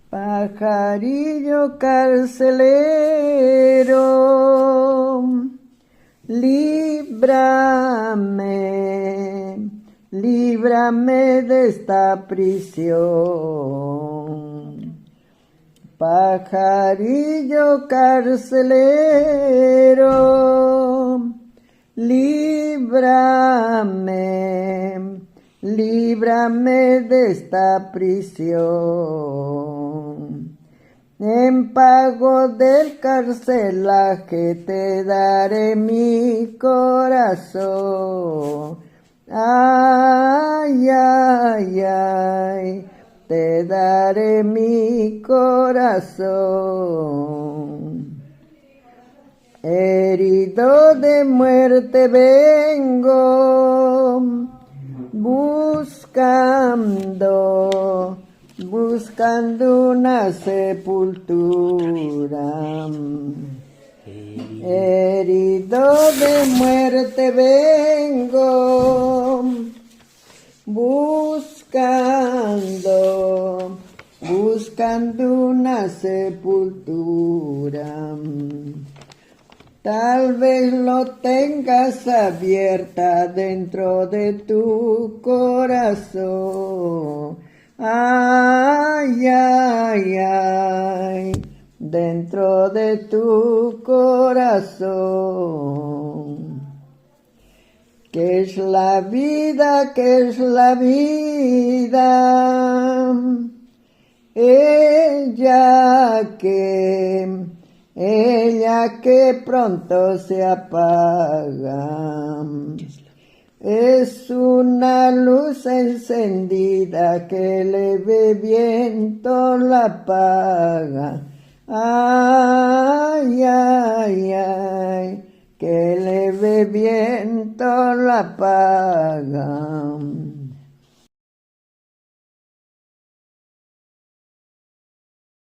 Pajarillo carcelero, líbrame, líbrame de esta prisión. Pajarillo carcelero, líbrame, líbrame de esta prisión. En pago del carcelaje te daré mi corazón. Ay, ay, ay, te daré mi corazón. Herido de muerte vengo, buscando una sepultura. Herido de muerte vengo, buscando una sepultura. Tal vez lo tengas abierta dentro de tu corazón. Ay, ay, ay, dentro de tu corazón. ¿Qué es la vida? ¿Qué es la vida? Ella que pronto se apaga. Es una luz encendida que leve viento la apaga. Ay, ay, ay, que leve viento la apaga.